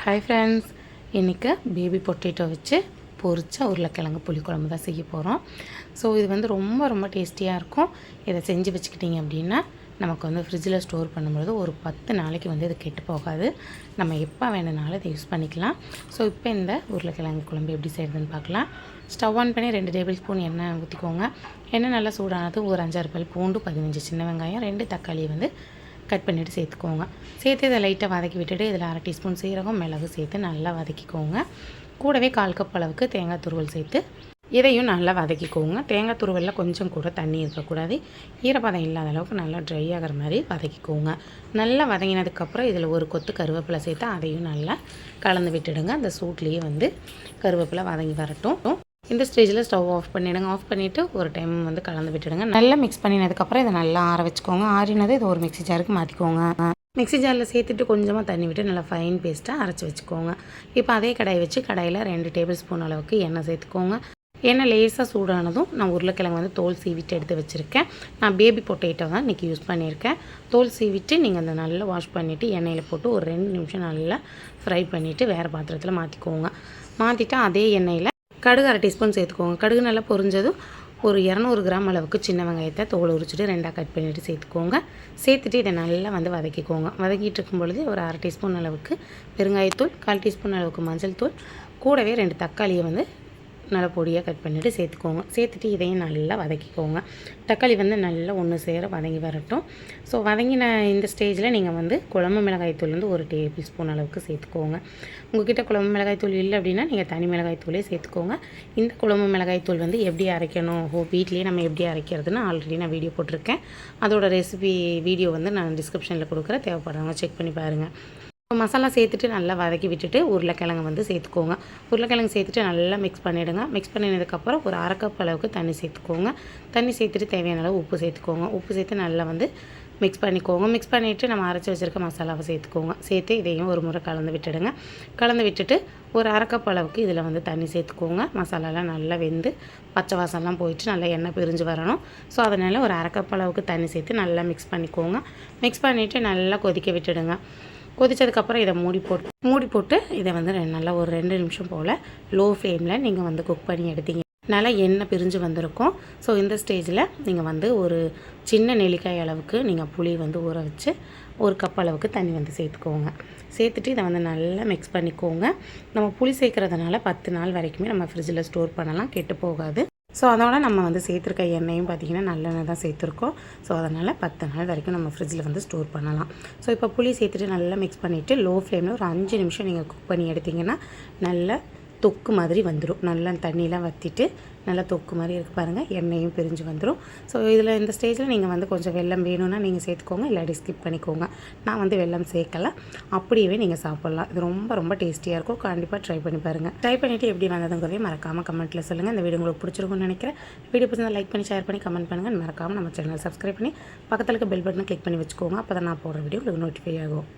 Hi friends, இன்றைக்கி baby potato வச்சு பொரிச்ச உருளைக்கிழங்கு புளிக்குழம்பு தான் செய்ய போகிறோம். ஸோ இது வந்து ரொம்ப ரொம்ப டேஸ்டியாக இருக்கும். இதை செஞ்சு வச்சுக்கிட்டிங்க அப்படின்னா நமக்கு வந்து ஃப்ரிட்ஜில் ஸ்டோர் பண்ணும்பொழுது ஒரு 10 நாளைக்கு வந்து இது கெட்டு போகாது. நம்ம எப்போ வேணுனாலும் இதை யூஸ் பண்ணிக்கலாம். ஸோ இப்போ இந்த உருளைக்கிழங்கு குழம்பு எப்படி செய்கிறதுன்னு பார்க்கலாம். ஸ்டவ் ஆன் பண்ணி 2 டேபிள் ஸ்பூன் எண்ணெய் ஊற்றிக்கோங்க. எண்ணெய் நல்லா சூடானது ஒரு 5-6 பல் பூண்டு, 15 சின்ன வெங்காயம், 2 தக்காளியை வந்து கட் பண்ணிவிட்டு சேர்த்துக்கோங்க. சேர்த்து இதை லைட்டாக வதக்கி விட்டுட்டு இதில் 1/2 டீஸ்பூன் சீரகம், மிளகு சேர்த்து நல்லா வதக்கிக்கோங்க. கூடவே 1/4 கப் அளவுக்கு தேங்காய் துருவல் சேர்த்து இதையும் நல்லா வதக்கிக்கோங்க. தேங்காய் துருவலில் கொஞ்சம் கூட தண்ணி இருக்கக்கூடாது. ஈரப்பதம் இல்லாத அளவுக்கு நல்லா ட்ரை ஆகிற மாதிரி வதக்கிக்கோங்க. நல்லா வதங்கினதுக்கப்புறம் இதில் ஒரு கொத்து கருவேப்பிலை சேர்த்து அதையும் நல்லா கலந்து விட்டுடுங்க. அந்த சூட்லேயே வந்து கருவேப்பிலை வதங்கி வரட்டும். இந்த ஸ்டேஜில் ஸ்டவ் ஆஃப் பண்ணிவிடுங்க. ஆஃப் பண்ணிவிட்டு ஒரு டைம் வந்து கலந்து விட்டுடுங்க. நல்லா மிக்ஸ் பண்ணினதுக்கப்புறம் இதை நல்லா ஆற வச்சுக்கோங்க. ஆறினது இதை ஒரு மிக்ஸி ஜாருக்கு மாற்றிக்கோங்க. மிக்ஸி ஜாரில் சேர்த்துட்டு கொஞ்சமாக தண்ணி விட்டு நல்லா ஃபைன் பேஸ்ட்டாக அரைச்சி வச்சுக்கோங்க. இப்போ அதே கடாயை வச்சு கடாயில் 2 டேபிள் ஸ்பூன் அளவுக்கு எண்ணெய் சேர்த்துக்கோங்க. எண்ணெய் லேசாக சூடானதும் நான் உருளைக்கிழங்கு வந்து தோல் சீவிட்டு எடுத்து வச்சுருக்கேன். நான் பேபி பொட்டேட்டோ தான் இன்றைக்கி யூஸ் பண்ணியிருக்கேன். தோல் சீவிட்டு நீங்கள் அந்த நல்லா வாஷ் பண்ணிவிட்டு எண்ணெயில் போட்டு ஒரு 2 நிமிஷம் நல்லா ஃப்ரை பண்ணிவிட்டு வேறு பாத்திரத்தில் மாற்றிக்கோங்க. மாற்றிட்டு அதே எண்ணெயில் கடுகு 1/2 டீஸ்பூன் சேர்த்துக்கோங்க. கடுகு நல்லா பொரிஞ்சதும் ஒரு 200 கிராம் அளவுக்கு சின்ன வெங்காயத்தை தோல் உரிச்சிட்டு 2ஆக கட் பண்ணிவிட்டு சேர்த்துக்கோங்க. சேர்த்துட்டு இதை நல்லா வந்து வதக்கிக்கோங்க. வதக்கிட்டு இருக்கும் பொழுது ஒரு 1/2 டீஸ்பூன் அளவுக்கு பெருங்காயத்தூள், 1/4 டீஸ்பூன் அளவுக்கு மஞ்சள் தூள், கூடவே 2 தக்காளியை வந்து நல்லா பொடியாக கட் பண்ணிவிட்டு சேர்த்துக்கோங்க. சேர்த்துட்டு இதையும் நல்லா வதக்கிக்கோங்க. தக்காளி வந்து நல்லா ஒன்று சேர வதங்கி வரட்டும். ஸோ வதங்கின இந்த ஸ்டேஜில் நீங்கள் வந்து குழம்பு மிளகாய்த்தூள் வந்து ஒரு டேபிள் ஸ்பூன் அளவுக்கு சேர்த்துக்கோங்க. உங்கள்கிட்ட குழம்பு மிளகாய்த்தூள் இல்லை அப்படின்னா நீங்கள் தனி மிளகாய்த்தூளே சேர்த்துக்கோங்க. இந்த குழம்பு மிளகாய்த்தூள் வந்து எப்படி அரைக்கணும், வீட்லேயே நம்ம எப்படி அரைக்கிறதுன்னு ஆல்ரெடி நான் வீடியோ போட்டிருக்கேன். அதோட ரெசிபி வீடியோ வந்து நான் டிஸ்கிரிப்ஷனில் கொடுக்குறேன், தேவைப்படுறவங்க செக் பண்ணி பாருங்கள். மசாலா சேர்த்துட்டு நல்லா வதக்கி விட்டுட்டு உருளைக்கிழங்கு வந்து சேர்த்துக்கோங்க. உருளைக்கிழங்கு சேர்த்துட்டு நல்லா மிக்ஸ் பண்ணிவிடுங்க. மிக்ஸ் பண்ணினதுக்கப்புறம் ஒரு 1/2 கப் அளவுக்கு தண்ணி சேர்த்துக்கோங்க. தண்ணி சேர்த்துட்டு தேவையான அளவு உப்பு சேர்த்துக்கோங்க. உப்பு சேர்த்து நல்லா வந்து மிக்ஸ் பண்ணிக்கோங்க. மிக்ஸ் பண்ணிவிட்டு நம்ம அரைச்சி வச்சுருக்க மசாலாவை சேர்த்துக்கோங்க. சேர்த்து இதையும் ஒரு முறை கலந்து விட்டுடுங்க. கலந்து விட்டுட்டு ஒரு 1/2 கப் அளவுக்கு இதில் வந்து தண்ணி சேர்த்துக்கோங்க. மசாலாலாம் நல்லா வெந்து பச்சை வாசம்லாம் போயிட்டு நல்லா எண்ணெய் பிரிஞ்சு வரணும். ஸோ அதனால் ஒரு 1/2 கப் அளவுக்கு தண்ணி சேர்த்து நல்லா மிக்ஸ் பண்ணிக்கோங்க. மிக்ஸ் பண்ணிவிட்டு நல்லா கொதிக்க விட்டுடுங்க. கொதித்ததுக்கப்புறம் இதை மூடி போட்டு இதை வந்து நல்லா ஒரு 2 நிமிஷம் போல் லோ ஃப்ளேமில் நீங்கள் வந்து குக் பண்ணி எடுத்தீங்க. நல்லா எண்ணெய் பிரிஞ்சு வந்திருக்கும். ஸோ இந்த ஸ்டேஜில் நீங்கள் வந்து ஒரு சின்ன நெல்லிக்காய் அளவுக்கு நீங்கள் புளி வந்து ஊற வச்சு 1 கப் அளவுக்கு தண்ணி வந்து சேர்த்துக்கோங்க. சேர்த்துட்டு இதை வந்து நல்லா மிக்ஸ் பண்ணிக்கோங்க. நம்ம புளி சேர்க்குறதுனால 10 நாள் வரைக்குமே நம்ம ஃப்ரிட்ஜில் ஸ்டோர் பண்ணலாம், கெட்டு போகாது. ஸோ அதோட நம்ம வந்து சேர்த்துருக்க எண்ணெயும் பார்த்திங்கன்னா நல்லெண்ணெய் தான் சேர்த்துருக்கோம். ஸோ அதனால் 10 நாள் வரைக்கும் நம்ம ஃப்ரிட்ஜில் வந்து ஸ்டோர் பண்ணலாம். ஸோ இப்போ புளி சேர்த்துட்டு நல்லா மிக்ஸ் பண்ணிவிட்டு லோ ஃப்ளேமில் ஒரு 5 நிமிஷம் நீங்கள் குக் பண்ணி எடுத்திங்கன்னா நல்ல தொக்கு மாதிரி வந்துடும். நல்லா தண்ணியெலாம் வற்றிட்டு நல்லா தொக்கு மாதிரி இருக்குது பாருங்கள், எண்ணெயும் பிரிஞ்சு வந்துடும். ஸோ இதில் இந்த ஸ்டேஜில் நீங்கள் வந்து கொஞ்சம் வெல்லம் வேணும்னா நீங்கள் சேர்த்துக்கோங்க, இல்லாட்டி ஸ்கிப் பண்ணிக்கோங்க. நான் வந்து வெல்லம் சேர்க்கலை, அப்படியே நீங்கள் சாப்பிட்லாம். இது ரொம்ப ரொம்ப டேஸ்டியாக இருக்கும். கண்டிப்பாக ட்ரை பண்ணி பாருங்கள். ட்ரை பண்ணிவிட்டு எப்படி வந்ததுங்கிறதே மறக்காமல் கமெண்ட்டில் சொல்லுங்கள். இந்த வீடியோ உங்களுக்கு பிடிச்சிருக்கும்னு நினைக்கிறேன். வீடியோ பிடிச்சிருந்தா லைக் பண்ணி, ஷேர் பண்ணி, கமெண்ட் பண்ணுங்கள். மறக்காமல் நம்ம சேனல் சப்ஸ்கிரைப் பண்ணி பக்கத்தில் இருக்க பெல் பட்டனை கிளிக் பண்ணி வச்சுக்கோங்க. அப்போ தான் நான் போடுற வீடியோ உங்களுக்கு நோட்டிஃபை ஆகும்.